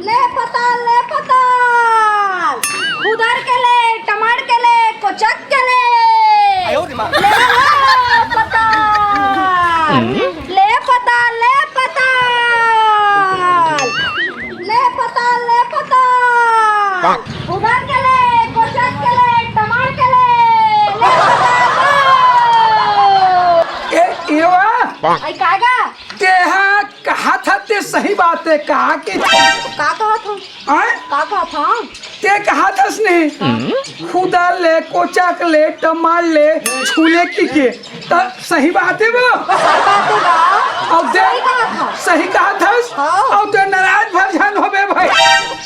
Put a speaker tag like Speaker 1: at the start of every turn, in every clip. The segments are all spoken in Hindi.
Speaker 1: ले पताल उधर के ले टमाटर के ले कोचक के ले पताल ले पताल ले पताल ले पताल ले पताल उधर के ले कोचक के ले टमाटर के ले
Speaker 2: ये
Speaker 1: आई कागा
Speaker 2: कहा था ते सही बात है कहा कि
Speaker 1: का कहा था का कहा था
Speaker 2: ते कहा था खुदा ले कोचक ले टमाटर ले छूले की के तो सही बात है वो और सही कहा था और तो नाराज भरझन होबे भाई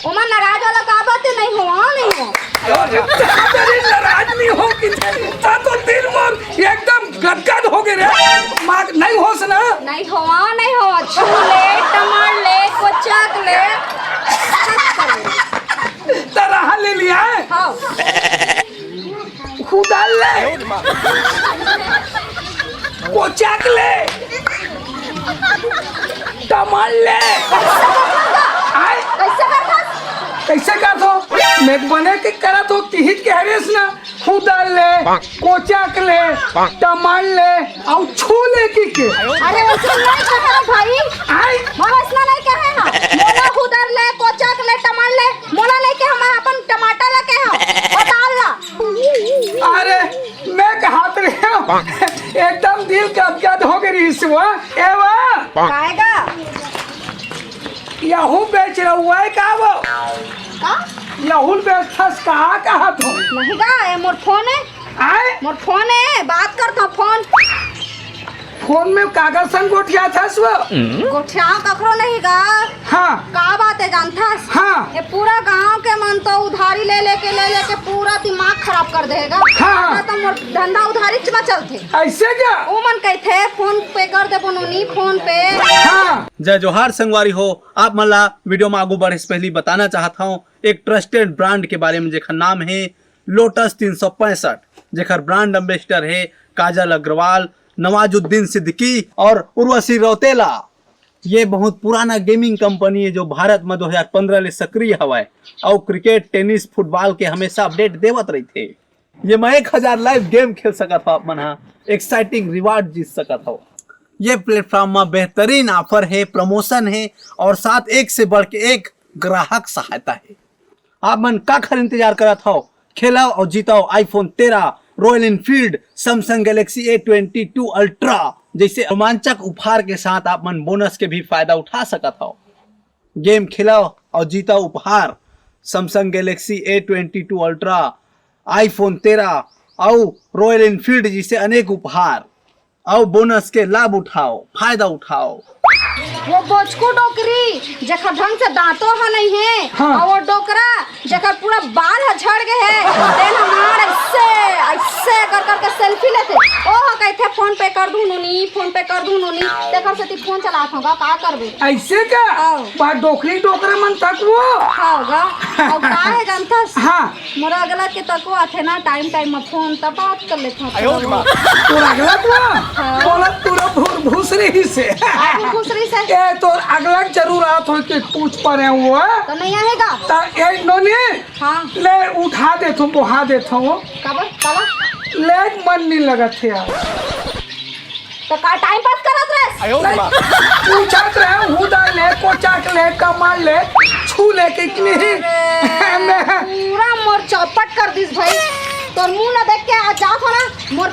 Speaker 1: ओमा नाराज वाला का बात नहीं हुआ नहीं हो
Speaker 2: नाराज नहीं हो कि तो दिल मोर एकदम गदगद हो गए रे मां नहीं होस ना
Speaker 1: नहीं हो छूले टमाटर ले कोचक ले
Speaker 2: तरह ले लिया है
Speaker 1: हां
Speaker 2: खुदा ले कोचक ले टमाटर ले कैसे कर दो मैं बने के करा तो तिहित के हरेस ना खुदा ले कोचक ले टमाटर ले और छूले की के
Speaker 1: अरे वैसे नहीं कहे भाई हम ऐसा नहीं कहे ना मोला उधर ले कोचक ले टमाटर ले मोला लेके हम अपन टमाटर लेके हम बता ला
Speaker 2: अरे मैं कहात रहे हूँ एकदम दिल गदगद हो गई इसवा एवा
Speaker 1: काएगा
Speaker 2: यहू बेच रहा हुआ है का वो
Speaker 1: का
Speaker 2: यहू बेचथस कहा तो
Speaker 1: नहीं गा ये मोर फोन है मोर फोन है बात करता फोन
Speaker 2: में कागज सन गोठिया था वो
Speaker 1: गोठिया कखरो नहीं गा
Speaker 2: हाँ
Speaker 1: का बात है जानथस
Speaker 2: हाँ
Speaker 1: ये पूरा गांव के मन तो उधारी ले लेके पूरा दिमाग खराब कर देगा
Speaker 2: हाँ
Speaker 1: तो मोर धंधा उधारी में चलते
Speaker 2: ऐसे क्या
Speaker 1: वो मन कहते फोन पे कर दे बनोनी फोन पे
Speaker 2: हाँ
Speaker 3: जय जोहार संगवारी हो आप मला वीडियो में आगू बढ़े से पहले बताना चाहता हूँ एक ट्रस्टेड ब्रांड के बारे में जेखर नाम है लोटस 365 जेखर ब्रांड एम्बेसडर है काजल अग्रवाल नवाजुद्दीन सिद्दीकी और उर्वशी रौतेला। ये बहुत पुराना गेमिंग कंपनी है जो भारत में 2015 ले सक्रिय हवा और क्रिकेट टेनिस फुटबॉल के हमेशा अपडेट देवत रही थे। ये मैं 1000 लाइव गेम खेल सकत हो मन एक्साइटिंग रिवार्ड जीत सकत हो। ये प्लेटफॉर्म में बेहतरीन ऑफर है प्रमोशन है और साथ एक से बढ़ के एक ग्राहक सहायता है। आप मन का खर इंतजार करत हो खेलाओ और जीताओ iPhone 13 Royal Enfield Samsung Galaxy A22 Ultra जैसे रोमांचक उपहार के साथ आप मन बोनस के भी फायदा उठा सकत हो। गेम खिलाओ और जीताओ उपहार Samsung Galaxy A22 ultra iPhone 13 और रॉयल एनफील्ड जैसे अनेक उपहार और बोनस के लाभ उठाओ फायदा उठाओ।
Speaker 1: वो बोचको डोकरी जखर ढंग से दांतों है नहीं है
Speaker 2: हाँ।
Speaker 1: और वो डोकरा जखर पूरा बाल है झड़ गए है देन हमार ऐसे ऐसे कर के सेल्फी लेते ओ कहते फोन पे कर दूं नूनी देखर से ती फोन चलात होगा का करबे
Speaker 2: ऐसे क्या बा डोकरी डोकरा मन तक वो
Speaker 1: होगा और का है जानथस
Speaker 2: हाँ
Speaker 1: मोरा अगला के तको आथे ना टाइम में फोन तब बात कर लेत हूं
Speaker 2: पूरा गलत हुआ बोला पूरा भूसरी से
Speaker 1: खुसरी से
Speaker 2: ए तो अगला जरूर आत हो कि पूछ पड़े हुआ
Speaker 1: तो नहीं आएगा
Speaker 2: ता ए नोनी
Speaker 1: हां
Speaker 2: ले उठा दे तुम बहा दे थो
Speaker 1: कब
Speaker 2: ले मन नहीं लगत है यार
Speaker 1: तो का टाइम पास करत रहे
Speaker 2: पूछत रहे हुदा ले कोचक ले कमाल ले छू ले कितनी
Speaker 1: पूरा मोर चौपट कर दिस भाई तोर मुंह ना देख के आ जात हो ना मोर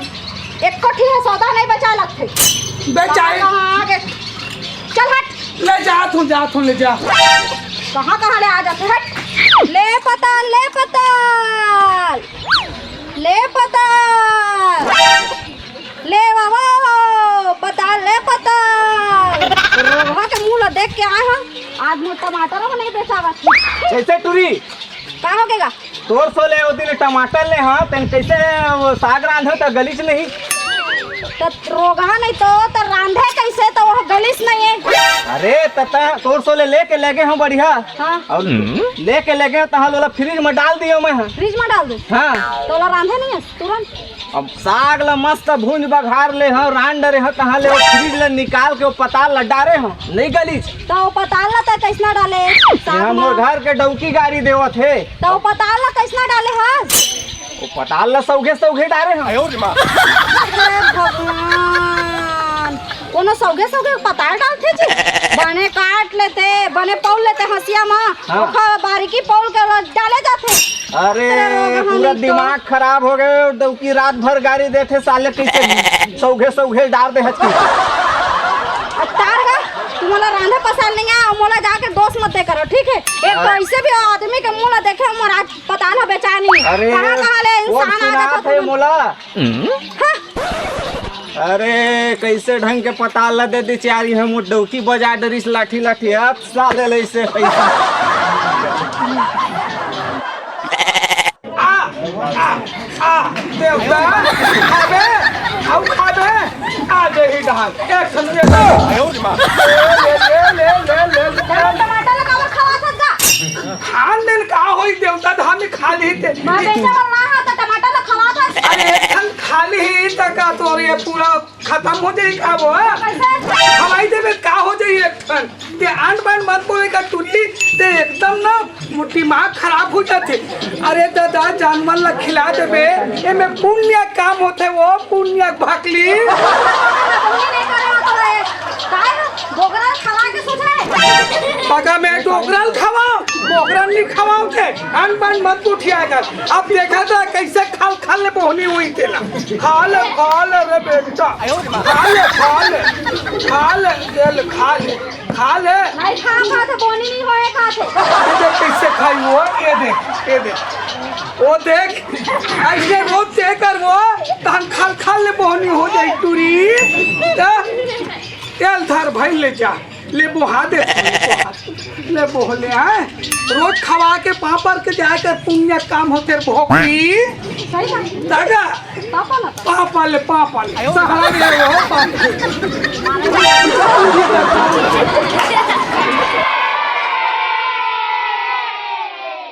Speaker 1: एक कोठी है सौदा नहीं बचा लगते
Speaker 2: बेचाए
Speaker 1: आगे चल हट
Speaker 2: ले जात हूँ ले जा
Speaker 1: कहाँ ले आ जाते हट ले पताल ले बाबा पताल ले पताल रोहा के मुंह ला देख के आए हम आज मोर टमाटर को नहीं बेचावा
Speaker 3: कैसे टूरी
Speaker 1: का होगेगा
Speaker 3: तोर सो ले दिन टमाटर ले हाँ तन कैसे साग रांधो तो गलीच नहीं
Speaker 1: तो रोगा नहीं तो रांधे कैसे तो वह गलीस नहीं है
Speaker 3: अरे तता तोर सो लेके लगे हम बढ़िया
Speaker 1: हाँ
Speaker 3: और लेके लगे तहाँ लोला फ्रिज में डाल दियो मैं
Speaker 1: फ्रिज में डाल दो
Speaker 3: हाँ
Speaker 1: तो ला रांधे नहीं है तुरंत
Speaker 4: अब साग ला मस्त भूंज बघार ले हो रान डरे हो तहाँ ले फ्रिज ले निकाल के वो पताल ला डारे हो नहीं गलीच
Speaker 1: तो वो पताल ला तो कैसना डाले साग
Speaker 4: हम
Speaker 1: में?
Speaker 4: घर के डौकी गाड़ी देवत है
Speaker 1: तो वो पताल ला कैसना डाले हस
Speaker 4: वो पताल ला सौघे सौघे डारे हो
Speaker 1: हे भगवान कोनो सौगे सौगे पताल डालते जी बने काट लेते बने पौल लेते हसिया में
Speaker 4: हाँ।
Speaker 1: ओखा बारीकी पौल के डाले जाते
Speaker 4: अरे
Speaker 1: तेरा रोग
Speaker 4: पूरा
Speaker 1: हमी तो-
Speaker 4: दिमाग खराब हो गए डौकी रात भर गाड़ी देते साले कैसे सौघे सौघे डाल दे हच
Speaker 1: तार गा तुम्हारा रांधे पसाल नहीं है मोला जाके दोस्त मत दे करो ठीक है एक कैसे भी आदमी के मुंह ला देखे मोर आज पता ना बेचानी
Speaker 4: अरे
Speaker 1: कहां ले
Speaker 4: वो
Speaker 1: इंसान आ
Speaker 4: सुना
Speaker 1: जाता
Speaker 4: थे मोला
Speaker 1: हाँ।
Speaker 4: अरे कैसे ढंग के पता ला दे दी चारी हम डौकी बजा डरिस लाठी लाठी अब साले ले से पैसा
Speaker 2: देवता खाबे अब खाबे आ दे ही डाल एक संग ले ले
Speaker 1: टमाटर लगावर खवा सकता
Speaker 2: खान दिन का होई देवता धाम में खा ली थे
Speaker 1: मैं बेचा वाला है तो टमाटर लगा खवा था
Speaker 2: अरे खन खाली ही तक का तो ये पूरा खत्म हो जाए का वो
Speaker 1: कैसे
Speaker 2: हवाई देवे का हो जाए एक ठन ते आंड बांड मत बोले का टुल्ली ते एकदम ना दिमाग खराब हो जाते अरे दादा जानवर ला खिला देवे ये में पुण्य काम होते वो पुण्य भाकली
Speaker 1: नहीं करे तो है काय गोगरा खवा के सोचे
Speaker 2: पका में डोगरल खावाओ डोगरल नहीं खावाओ थे आंड बांड मत उठिया कर अब देखा था कैसे खाल खाल ले बोहनी हुई थी ना खाल रे बेटा खाल दिल खाल
Speaker 1: नहीं खा थे बोनी नहीं होए खा थे
Speaker 2: ये देख कैसे खाई वो ये देख वो देख ऐसे रोज दे कर वो तहन खाल ले बोहनी हो जाए टूरी तेल धर भाई ले जा ले बोहा दे ले बोहले हैं रोज खवा के पापड़ के जाकर पुण्य काम होते भोपी
Speaker 1: सही बात
Speaker 2: दादा
Speaker 1: पापा ना
Speaker 2: पापा ले सहारा ले वो पापा